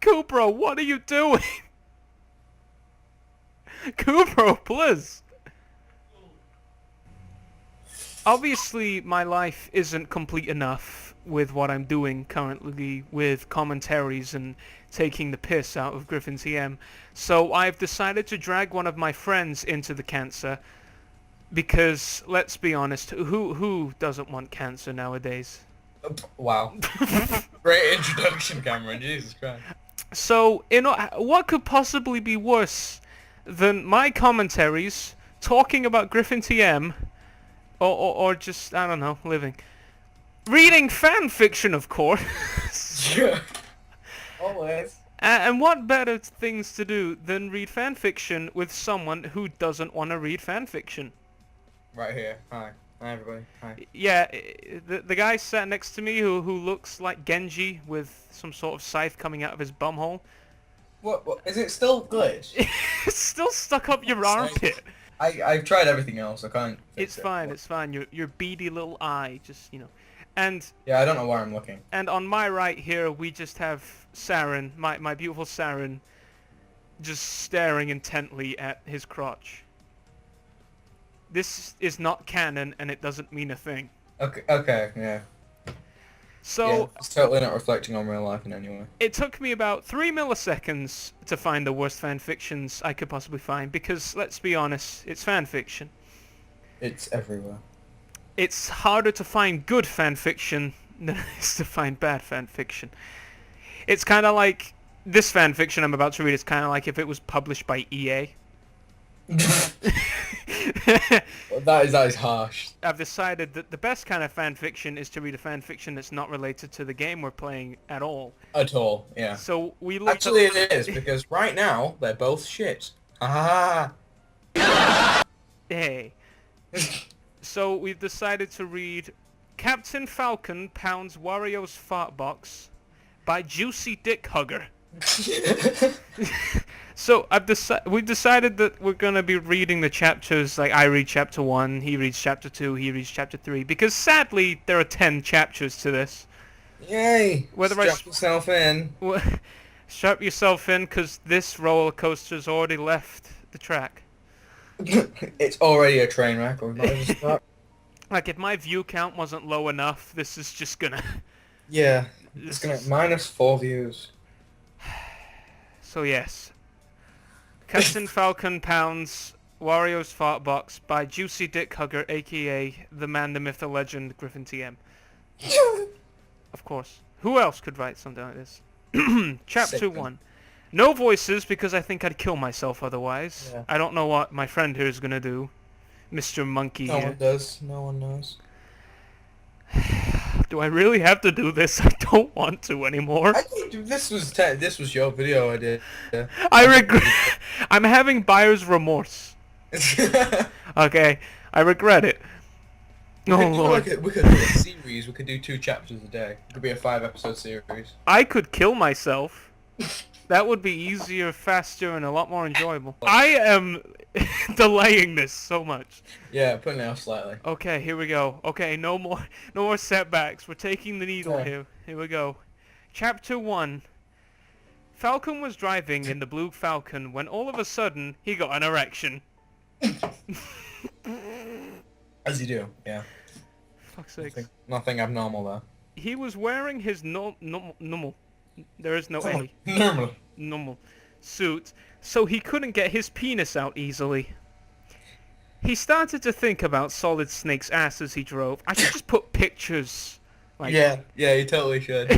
Cooper, what are you doing? Cooper, please. Obviously, my life isn't complete enough with what I'm doing currently with commentaries and taking the piss out of Griffin TM. So I've decided to drag one of my friends into the cancer because, let's be honest, who doesn't want cancer nowadays? Wow. Great introduction, Cameron. Jesus Christ. So, what could possibly be worse than my commentaries talking about Griffin TM, or just, I don't know, living? Reading fan fiction, of course. Yeah. Always. And what better things to do than read fan fiction with someone who doesn't want to read fan fiction? Right here. Hi. Hi, everybody. Hi. Yeah, the guy sat next to me who looks like Genji with some sort of scythe coming out of his bumhole. What? Is it still glitched? It's still stuck up your armpit. I've tried everything else. I can't. It's fine. It's fine. Your beady little eye, just and Yeah, I don't know where I'm looking. and on my right here we just have Saren, my beautiful Saren, just staring intently at his crotch. This is not canon, and it doesn't mean a thing. Okay, yeah. So Yeah, it's totally not reflecting on real life in any way. it took me about 3 milliseconds to find the worst fan fictions I could possibly find, because let's be honest, it's fan fiction. It's everywhere. It's harder to find good fan fiction than it is to find bad fan fiction. It's kind of like this fan fiction I'm about to read is kind of like if it was published by EA. That is harsh. I've decided that the best kind of fan fiction is to read a fan fiction that's not related to the game we're playing at all. At all, yeah. So we looked Actually, up... it is, because right now, they're both shit. Ah. Hey. So we've decided to read Captain Falcon Pounds Wario's Fart Box by Juicy Dick Hugger. So we've decided that we're gonna be reading the chapters. Like I read chapter 1, he reads chapter 2, he reads chapter 3. Because sadly there are 10 chapters to this. Yay! Whether Strap yourself in. Strap yourself in, because this roller coaster's already left the track. It's already a train wreck. Or not even start. Like if my view count wasn't low enough, this is just gonna. Yeah, it's gonna -4 views. So yes. Captain Falcon Pounds Wario's Fart Box by Juicy Dick Hugger, aka the man, the myth, the legend, Griffin TM. Of course. Who else could write something like this? Chapter 1. No voices, because I think I'd kill myself otherwise. Yeah. I don't know what my friend here is gonna do. MrMunkii No here. one does. No one knows. Do I really have to do this? I don't want to anymore. This was your video idea. Yeah. I regret. I'm having buyer's remorse. Okay, I regret it. Oh Lord. We could do a series. We could do 2 chapters a day. It could be a 5-episode series. I could kill myself. That would be easier, faster, and a lot more enjoyable. I am delaying this so much. Yeah, putting it off slightly. Okay, here we go. Okay, no more setbacks. We're taking the needle here. Here we go. Chapter 1. Falcon was driving in the Blue Falcon when all of a sudden he got an erection. As you do, yeah. Fuck's sake. Nothing abnormal there. He was wearing his normal. There is no A. Normal suit, so he couldn't get his penis out easily. He started to think about Solid Snake's ass as he drove. I should just put pictures. Like, yeah, you totally should.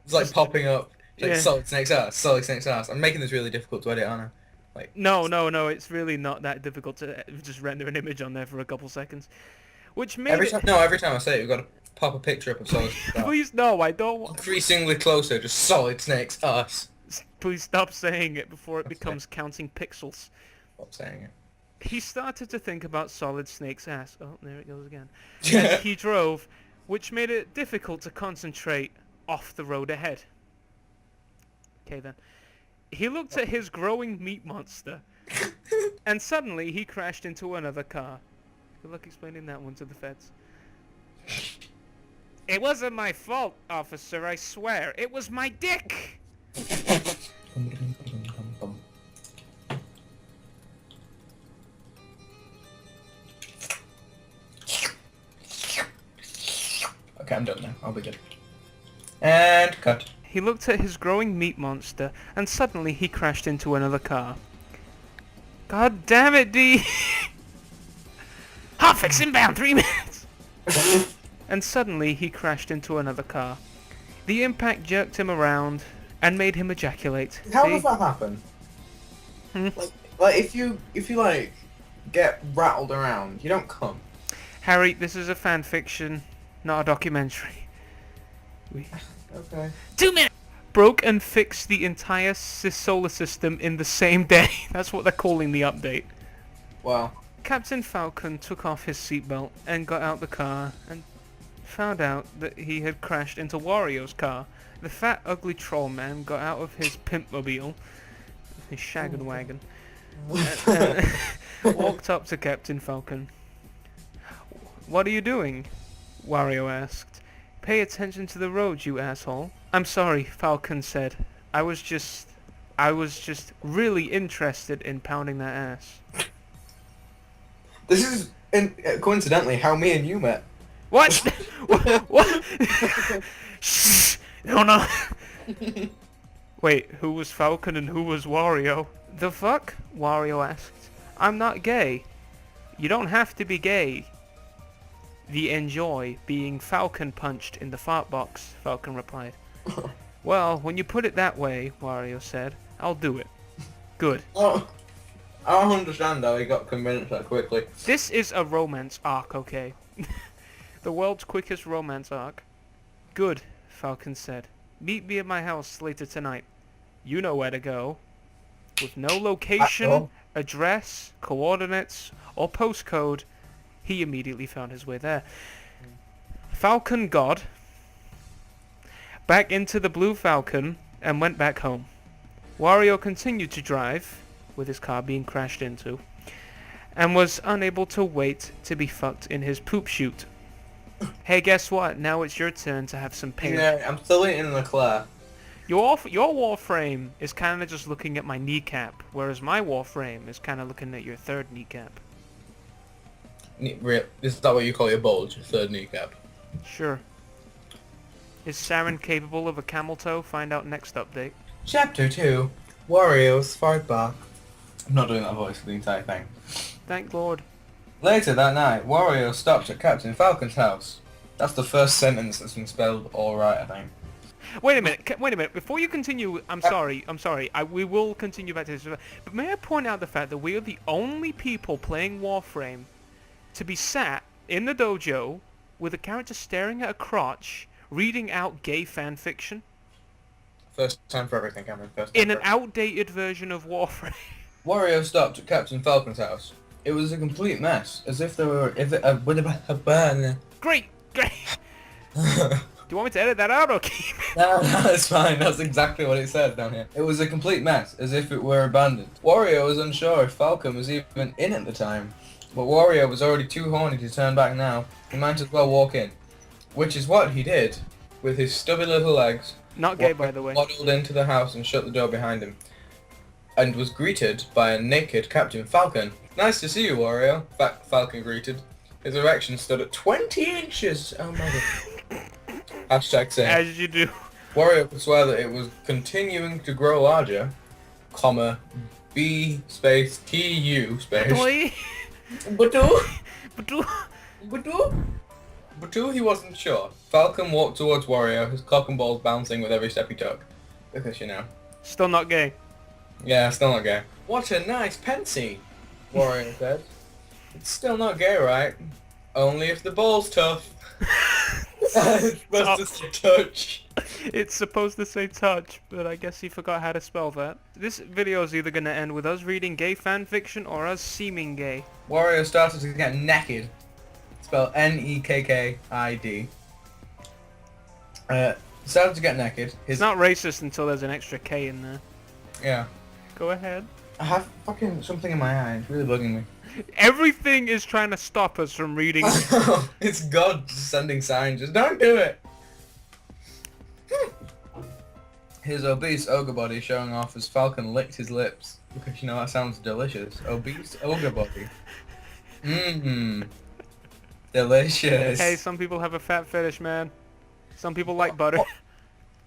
It's like popping up. Like Yeah. Solid Snake's ass, Solid Snake's ass. I'm making this really difficult to edit, aren't I? Like, No, it's really not that difficult to just render an image on there for a couple seconds. Which made every time I say it, we've got to pop a picture up of Solid Snake's ass. Please, no, I don't want... Increasingly closer, just Solid Snake's ass. Please stop saying it before it becomes counting pixels. Stop saying it. He started to think about Solid Snake's ass. Oh, there it goes again. As he drove, which made it difficult to concentrate off the road ahead. Okay then. He looked at his growing meat monster, and suddenly he crashed into another car. Good luck explaining that one to the feds. It wasn't my fault, officer, I swear. It was my dick! Okay, I'm done now. I'll be good. And cut. He looked at his growing meat monster, and suddenly he crashed into another car. God damn it, D! Hotfix inbound, 3 minutes! And suddenly he crashed into another car. The impact jerked him around and made him ejaculate. How See? does that happen? Hmm? Like if you like get rattled around, you don't come. Harry, this is a fan fiction, not a documentary. Okay. 2 minutes! Broke and fixed the entire solar system in the same day. That's what they're calling the update. Wow. Captain Falcon took off his seatbelt and got out the car and found out that he had crashed into Wario's car. The fat, ugly troll man got out of his pimpmobile, his shaggin' wagon, and walked up to Captain Falcon. "What are you doing?" Wario asked. "Pay attention to the road, you asshole." "I'm sorry," Falcon said. I was just really interested in pounding that ass." This is coincidentally how me and you met. What? What? Shh! No. Wait, who was Falcon and who was Wario? The fuck? Wario asked. "I'm not gay." "You don't have to be gay. The enjoy being Falcon punched in the fart box," Falcon replied. "Well, when you put it that way," Wario said, "I'll do it." "Good. Oh, I don't understand how he got convinced that quickly. This is a romance arc, okay? The world's quickest romance arc. "Good," Falcon said. "Meet me at my house later tonight. You know where to go." With no location, address, coordinates, or postcode, he immediately found his way there. Falcon God back into the Blue Falcon and went back home. Wario continued to drive, with his car being crashed into, and was unable to wait to be fucked in his poop chute. Hey, guess what? Now it's your turn to have some pain. Yeah, I'm still eating the Eclair. Your Warframe is kind of just looking at my kneecap, whereas my Warframe is kind of looking at your third kneecap. Is that what you call your bulge, your third kneecap? Sure. Is Saren capable of a camel toe? Find out next update. Chapter 2. Wario's fart box. I'm not doing that voice for the entire thing. Thank Lord. Later that night, Wario stopped at Captain Falcon's house. That's the first sentence that's been spelled alright, I think. Wait a minute. Before you continue, I'm sorry. We will continue back to this. But may I point out the fact that we are the only people playing Warframe to be sat in the dojo with a character staring at a crotch, reading out gay fan fiction? First time for everything, Cameron. First time In an for everything. outdated version of Warframe. Wario stopped at Captain Falcon's house. It was a complete mess, as if there were... Great. Do you want me to edit that out or keep it? No, it's fine. That's exactly what it says down here. It was a complete mess, as if it were abandoned. Wario was unsure if Falcon was even in at the time, but Wario was already too horny to turn back now. He might as well walk in, which is what he did, with his stubby little legs. Not gay, by the way. Waddled into the house and shut the door behind him, and was greeted by a naked Captain Falcon. "Nice to see you, Wario," Falcon greeted. His erection stood at 20 inches. Oh my god. Hashtag same. As you do. Wario could swear that it was continuing to grow larger, comma, B space TU space. Boy. Batu? Batu, he wasn't sure. Falcon walked towards Wario, his cock and balls bouncing with every step he took. Because, you know. Still not gay. Yeah, still not gay. "What a nice pensy," Wario said. "It's still not gay, right? Only if the ball's tough." It's supposed to say touch. It's supposed to say touch, but I guess he forgot how to spell that. This video is either going to end with us reading gay fanfiction or us seeming gay. Wario started to get naked. Spelled Nekkid. Started to get naked. It's not racist until there's an extra K in there. Yeah. Go ahead. I have fucking something in my eye. It's really bugging me. Everything is trying to stop us from reading. It's God sending signs. Just don't do it. his obese ogre body showing off as Falcon licked his lips. Because you know that sounds delicious. Obese ogre body. Mmm. Delicious. Hey, some people have a fat fetish, man. Some people like butter.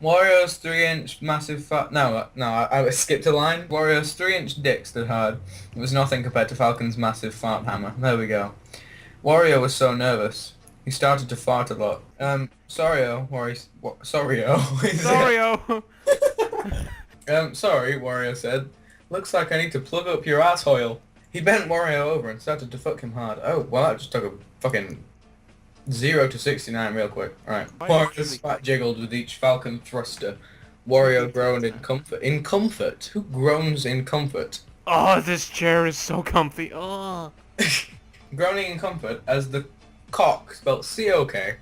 Wario's 3-inch massive fat... No, I skipped a line. Wario's 3-inch dick stood hard. It was nothing compared to Falcon's massive fart hammer. There we go. Wario was so nervous. He started to fart a lot. Sorry-o, Sorry-o. Sorry-o. Sorry, Wario said. Looks like I need to plug up your asshole. He bent Wario over and started to fuck him hard. Oh, well that just took a fucking 0 to 69 real quick. Alright. Wario's fat jiggled with each Falcon thruster. Wario groaned in comfort. In comfort? Who groans in comfort? Oh, this chair is so comfy. Oh. Groaning in comfort as the cock, spelt C-O-K,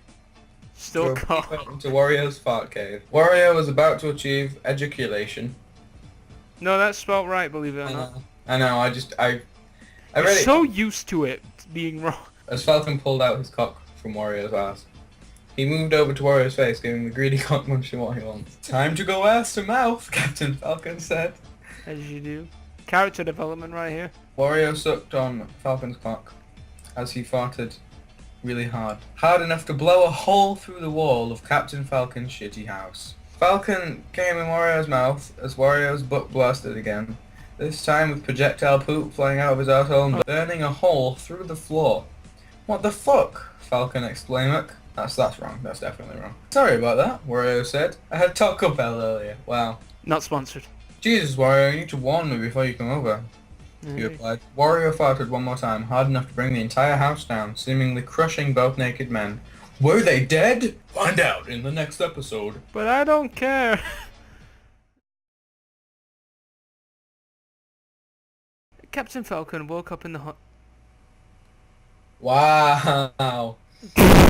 Still drove cock. deeper into Wario's fart cave. Wario was about to achieve ejaculation. No, that's spelled right, believe it or not. I know, I You're read it so used to it being wrong. as Falcon pulled out his cock from Wario's ass. He moved over to Wario's face, giving the greedy cock muncher what he wants. Time to go ass to mouth, Captain Falcon said. As you do. Character development right here. Wario sucked on Falcon's cock as he farted really hard. Hard enough to blow a hole through the wall of Captain Falcon's shitty house. Falcon came in Wario's mouth as Wario's butt blasted again. This time with projectile poop flying out of his asshole and burning a hole through the floor. What the fuck? Falcon exclaimed. That's wrong. That's definitely wrong. Sorry about that, Wario said. I had Taco Bell earlier. Wow. Not sponsored. Jesus, Wario, you need to warn me before you come over. He replied. Wario farted one more time, hard enough to bring the entire house down, seemingly crushing both naked men. Were they dead? Find out in the next episode. But I don't care. Captain Falcon woke up in the hot... Wow.